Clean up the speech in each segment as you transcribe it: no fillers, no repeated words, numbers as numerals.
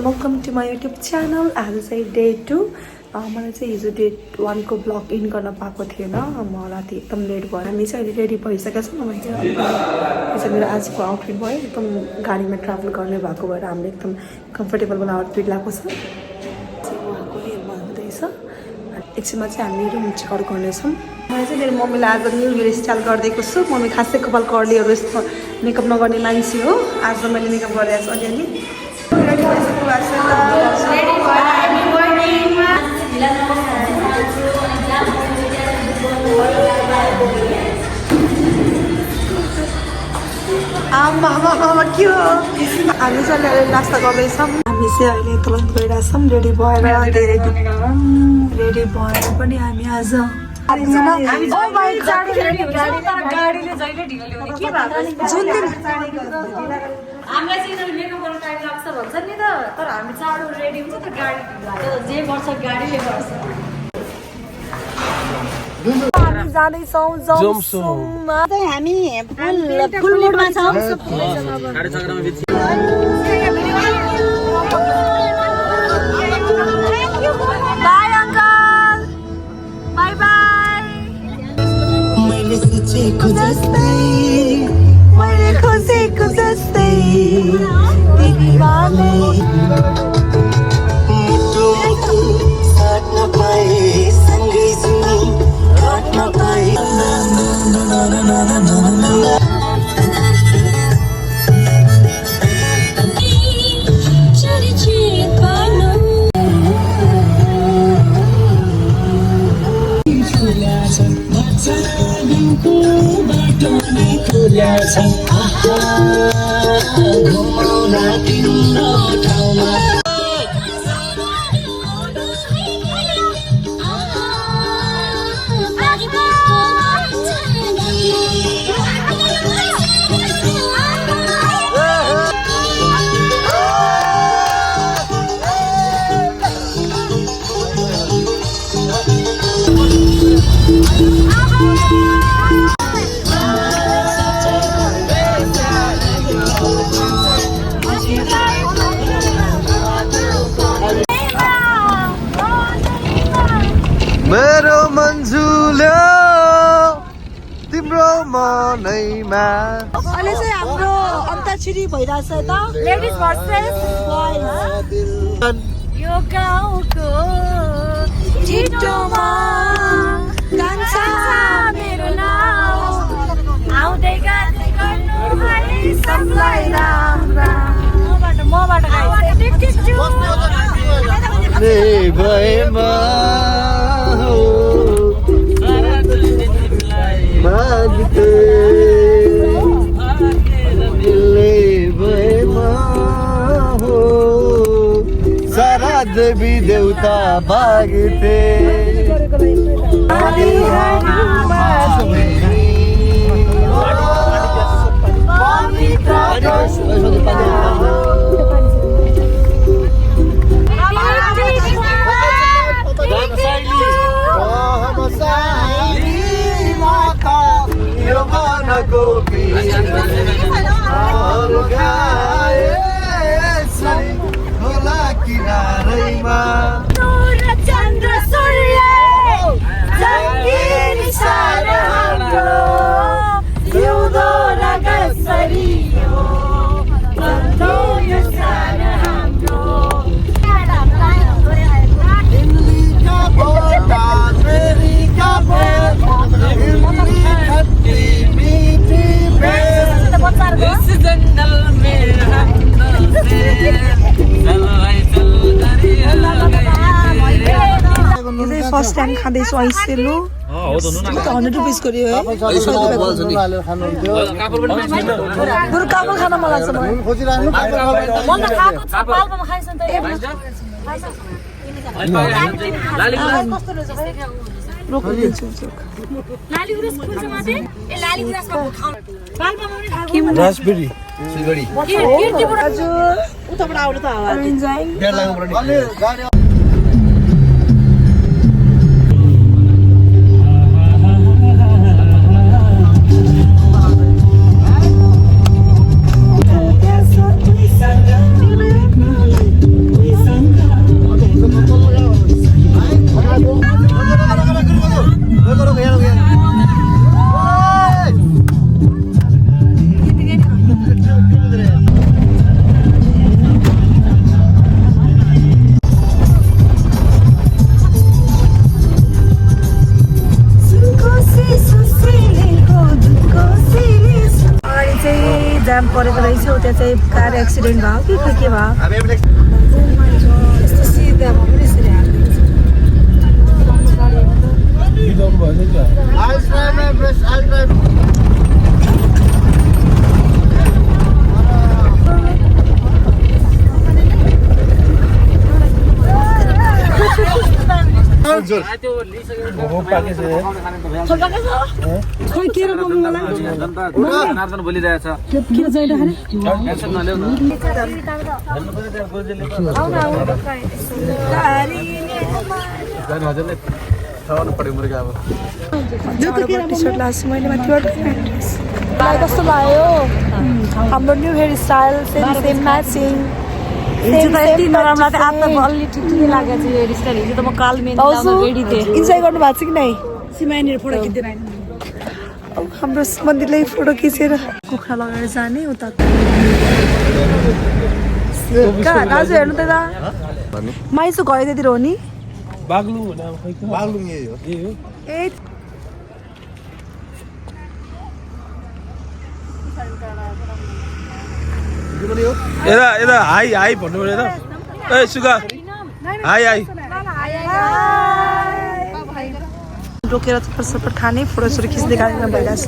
and welcome to my YouTube channel. आज चाहिँ day 2 मलाई चाहिँ हिजो डे 1 को ब्लग इन गर्न पाएको थिएन। म राति एकदम लेट भयो। हामी चाहिँ अहिले रेडी भइसकेका छौँ। मेरो आजको आउटफिट भयो एकदम गाडीमा ट्राभल गर्ने भएको भएर हामीले एकदम कम्फर्टेबल वाला आउटफिट लगाएको छ। उहाँको हेरमा हुँदैछ। एकछिनमा चाहिँ हामी रुम चेकआउट गर्नेछौँ। मैले चाहिँ मेरो मम्मीलाई आज न्यू इयर स्टाइल गरिदिएको छु। मम्मी खासै कपाल कर्लीहरू यस्तो मेकअप नगर्ने मान्छे हो। आज मैले मेकअप गरिरहेको छु अलिअलि। रेडी भइसक्नु भएको छ। आमा के हो? हामी चाहिँ अहिले नास्ता गर्दैछौँ। हामी चाहिँ अहिले तुरन्त गइरहेछौँ रेडी भएर। रेडी भएर पनि हामी आज हामीलाई चाहिँ मेकअप गर्न टाइम लाग्छ भन्छ नि त, तर हामी चाँडो रेडी हुन्छ त गाडी जे गर्छ गाडीले गर्छ। हामी जाँदैछौँ जमसुङमा। हामी फुल मुडमा छौँ। By uncle, by by. मैले सोचेको जस्तै, मैले खोजेको जस्तै तिमीले साट्न पाए सँगै जुनी राख्न पाए। मेरो मन्जुल्यो तिम्रो मनैमा। अहिले चाहिँ हाम्रो अन्ताक्षरी भइरहेछ त, लेडिज भर्सेस बोइज। यो गाउँको छिटोमा कान्छ मेरो नाम, आउँदै गाडी गर्नु है सबलाई राम्रा। मबाट भएमा मागते भएमा हो सारा देवी देवता भागते। चन्द्र सूर्य जङ्गिरी सार हाम्रो जिउँदो रगसरी हो बन्धो यो सार हाम्रो। दिल्लीका बोटा मेरीका बोटा दिल्ली खट्टी मीठी बेल इस जंगल में फर्स्ट टाइम खाँदैछु आइसेलु। 100 रुपिस गऱ्यो है। बरु काबल खान मन लाग्छ मलाई। रासबेरी सिलगढी हजुर उताबाट आउनु त हावा इन्जॉय। त्यहाँ चाहिँ कार एक्सिडेन्ट भयो कि खै के भयो यस्तो सिधा भयो पनि यसरी हालिदिन्छ खोइ के बोल्नु मलाई बोलिरहेछ किन जहिले खाने टी-सर्ट लास्ट मैले माथि कस्तो लाग्यो हाम्रो new hair style same matching enjoy गर्नु भएको छ कि नै सिमाइनीहरू फोटो खिच्दैन अब हाम्रो मन्दिरले फोटो खिचेर कुखुरा लगाएर जाने उता कहाँ दाजु हेर्नु त माइसो घर यतातिर हो नि ए यता हाई भन्नु पर्यो त ए सुगा हाई रोकेर थप्पड खाने फोटोसोटो खिच्दै गाडीमा भइरहेछ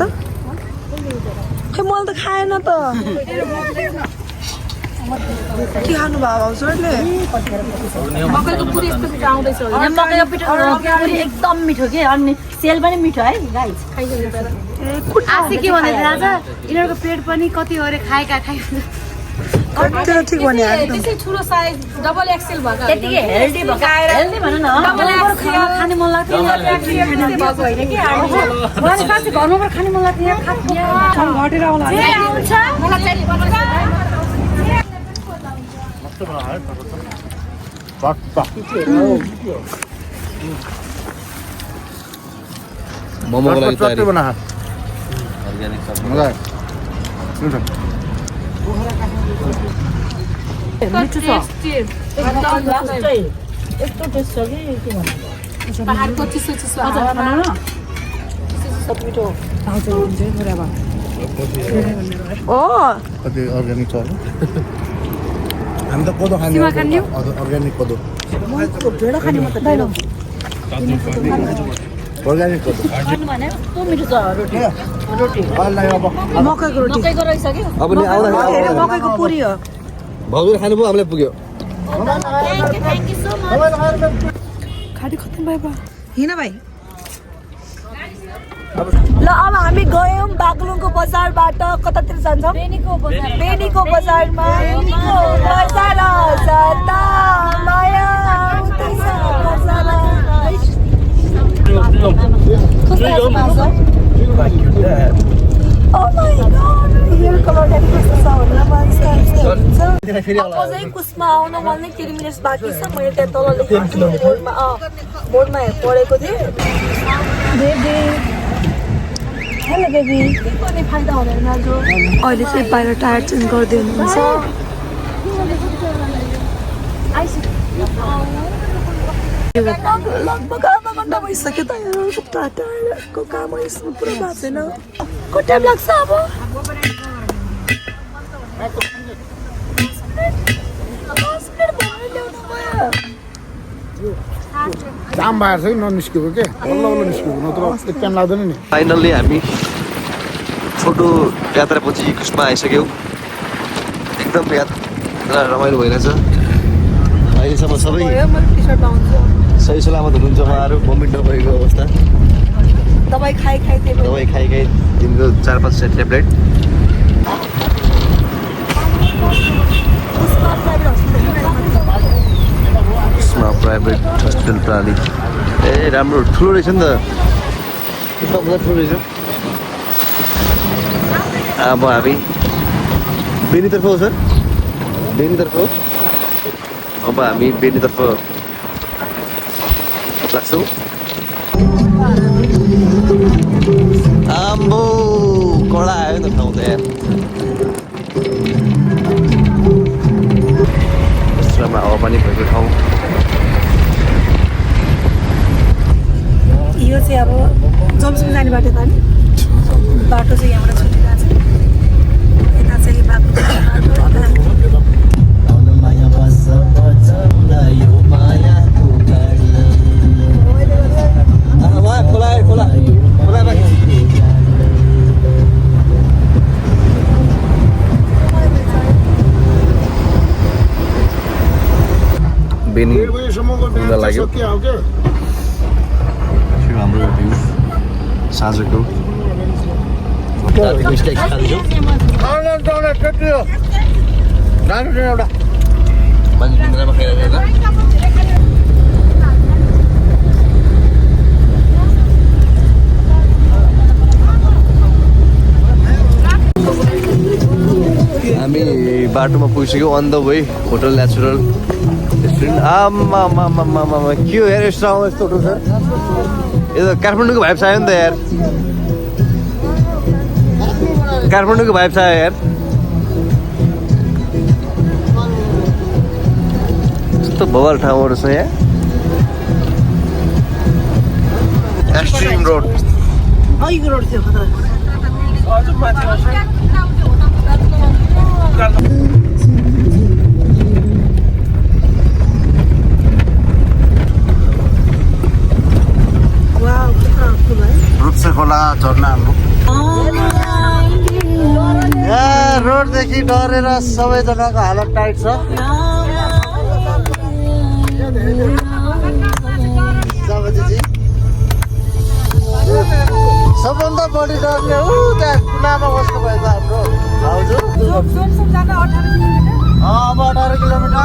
खै मैले त खाएन त के खानु भयो भाउजूहरूले मकैको पुरी यस्तो मिठो आउँदैछ मकैको पिठो पुरी एकदम मिठो के अनि सेल पनि मिठो है गाइस आसी के भन्दै राजा यिनीहरूको पेट पनि कति अरे खाएका ठिक भने त्यसै ठुलो साइज डबल एक्सेल भएको त्यतिकै हेल्दी भएको हेल्दी भन न डबल एक्सेल खाने मन लाग्थ्यो भएको होइन कि मलाई साथी घरमा खाने मन लाग्थ्यो घटेर आउला जे आउँछ मलाई चाहिँ मोमोको लागि तयारी अर्ग्यानिक सब मिठो छ यस्तो टेस्ट छ कि के भन्नु पहाडको चिसो हावा न सब मिठो आउँछ हुन्छ पुरा ओ कति अर्ग्यानिक छ हामी त कोदो खाने अर्ग्यानिक कोदो ढेँडो खाने म त ढेँडो अर्ग्यानिक कोदो भन्नु भने कस्तो मिठो छ रोटी मकैको रोटी मकैको रहेछ कि अब नि आउँदा मकैको पुरी हो भाउजूले खानु भयो हामीलाई पुग्यो थ्याङ्क यू सो मच खाडी खत्तम भयो हिँड भाइ ल अब हामी गयौँ बागलुङको बजारबाट कतातिर जान्छौँ बेनीको बजारमा बजार जाता माया आउँदैछ बजार Oh my god, hair colour कस्तो छ भनेर मान्छे अझै कुसमा आउन मलाई 3 मिनेट्स बाँकी छ मैले त्यहाँ तल लेखेको छु बोर्डमा पढेको थिएँ बेबी हेलो बेबी के पनि फाइदा हुँदैन जो अहिले चाहिँ बाहिर टायर चेन्ज गर्दै हुनुहुन्छ लगभग आधा घन्टा भइसक्यो त टायरको काम यसमा पुरा भएको छैन कति टाइम लाग्छ अब जाम भएर छ कि ननिस्केको के बल्ल निस्केको नत्र टाइम लाग्दैन नि फाइनल्ली हामी छोटो यात्रापछि कुसमा आइसक्यौँ एकदम यात्रा रमाइलो भइरहेछ अहिलेसम्म सबै सही सलामत हुनुहुन्छ उहाँहरू भमिट नभएको अवस्था दबाई खाइ दिनको 4-5 ट्याब्लेट प्राइभेट हस्पिटल प्राली ए राम्रो ठुलो रहेछ नि त ठुलो रहेछ अब हामी बेनीतर्फ हो सर बेनीतर्फ हो अब हामी बेनीतर्फ लाग्छौँ आम्बो कडा आयो नि त ठाउँ त यार राम्रो हावापानी भएको ठाउँ यो चाहिँ अब जम्सुङ जाने बाटो त नि बाटो चाहिँ यहाँबाट छुटिरहेको छ यता चाहिँ बाटो घुम्न लाग्यो के हो के हाम्रो भ्यू साँझको हामी बाटोमा पुगिसक्यौँ on the way hotel natural restaurant आमा के हो यार यस्तो यस्तो होटल छ यो त काठमाडौँको भाइब छ आयो नि त यार काठमाडौँको भाइब छ आयो यार कस्तो बवाल ठाउँहरू छ यहाँ एक्सट्रिम रोड रूपसे खोला झर्ना हाम्रो यहाँ रोडदेखि डरेर सबैजनाको हालत टाइट छ सबभन्दा बढी डर्ने त्यहाँ कुनामा बस्नु भयो त हाम्रो भाउजू अब 18 किलोमिटर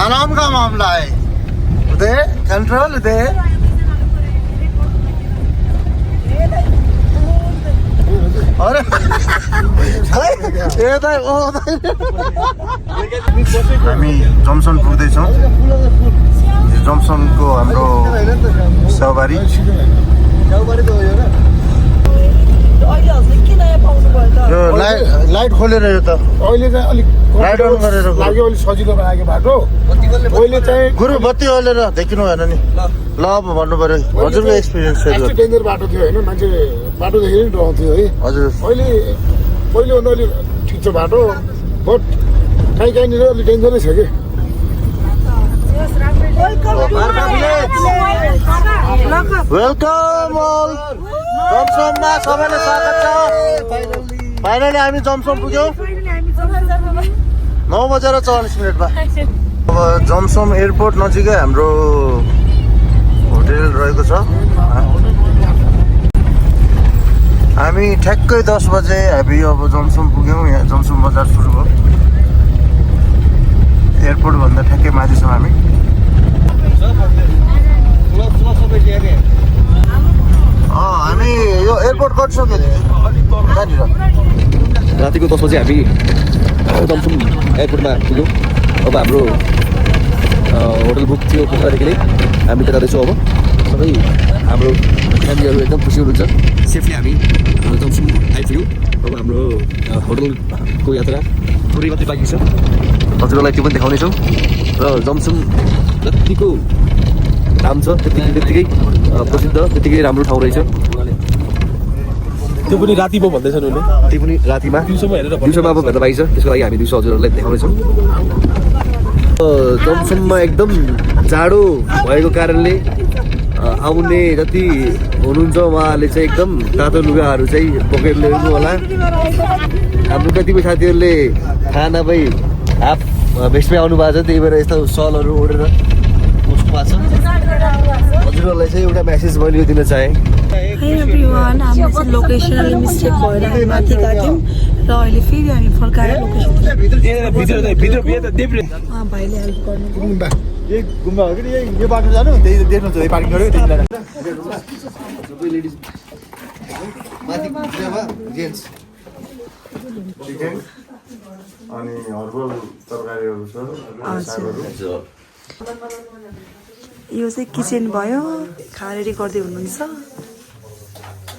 आराम का मामला है उदय कंट्रोल उदय अरे हामी जमसन पुग्दैछौँ जमसनको हाम्रो सवारी यो लाइट खोलेर यो त अहिले चाहिँ अलिक लाइट अन गरेर लाग्यो अलिक सजिलो बनाएको बाटो अहिले चाहिँ गुरु बत्ती हालेर देखिनु भएन नि ल अब भन्नु पर्यो हजुरको एक्सपिरियन्स सेयर यस्तो डेन्जर बाटो थियो होइन मान्छे बाटो देखेर डराउँथ्यो है हजुर अहिले पहिलेभन्दा अलिक ठिक छ बाटो बट कहीँनिर अलिक डेन्जरै छ कि वेलकम अल जमसममा सबैलाई स्वागत छ फाइनली हामी जमसम पुग्यौँ 9:40 अब जमसम एयरपोर्ट नजिकै हाम्रो होटेल रहेको छ हामी ठ्याक्कै 10 बजे हामी अब जमसम पुग्यौँ यहाँ जमसम बजार सुरु भयो एयरपोर्ट भन्दा ठ्याक्कै माथि छौँ हामी हामी यो एयरपोर्ट कटिसक्यो रातिको 10 बजे हामी जमसम एयरपोर्टमा पुग्यौँ अब हाम्रो होटल बुक थियो पोखरादेखि नै हामी त्यता जाँदैछौँ अब सबै हाम्रो फ्यामिलीहरू एकदम खुसी हुनुहुन्छ सेफली हामी जमसम आइपुग्यौँ अब हाम्रो होटलको यात्रा थोरै मात्रै बाँकी छ हजुरलाई त्यो पनि देखाउनेछौँ र जमसम जतिको नाम छ त्यत्तिकै प्रसिद्ध त्यत्तिकै राम्रो ठाउँ रहेछ त्यो पनि राति पो भन्दैछन् उनीहरूले त्यो पनि रातिमा दिउँसोमा हेरेर दिउँसोमा अब भेट्दा पाइन्छ त्यसको लागि हामी दिउँसो हजुरहरूलाई देखाउनेछौँ जमसममा एकदम जाडो भएको कारणले आउने जति हुनुहुन्छ उहाँहरूले चाहिँ एकदम तातो लुगाहरू चाहिँ बोकेर ल्याउनु होला हाम्रो कतिपय साथीहरूले थाहा नभई हाफ भेस्टमै आउनु भएको छ त्यही भएर यस्तो सलहरू ओढेर बस्नु भएको छ हजुरहरूलाई चाहिँ एउटा मेसेज मैले यो दिन चाहेँ Hey everyone, हाम्रो चाहिँ लोकेसन अलि मिस्टेक भएर हामी माथि गयौँ र अहिले फेरि हामी फर्काएर लोकेसन भाइले हेल्प गर्नु गुम्बा हो कि यो बाटो जानु त्यही देख्नुहुन्छ यही पार्किङ गर्यो त्यही सबै लेडिज माथि जेन्ट्स चिकन अनि हर्बल तरकारीहरू छ सागहरू यो चाहिँ किचन भयो खाना रेडी गर्दै हुनुहुन्छ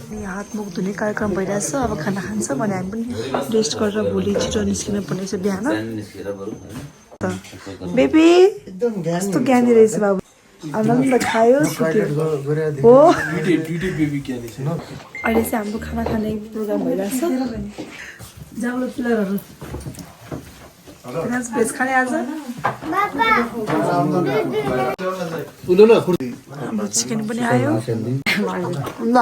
अनि हात मुख धुने कार्यक्रम भइरहेछ अब खाना खान्छ भने हामी पनि रेस्ट गरेर भोलि छिटो निस्किनु पर्नेछ बिहान बेबी कस्तो ज्ञानी रहेछ बाबु आनन्द खायो सुत्यो हो अहिले चाहिँ हाम्रो खाना खाने प्रोग्राम भइरहेछ भेज खाने आज हाम्रो चिकन पनि आयो ल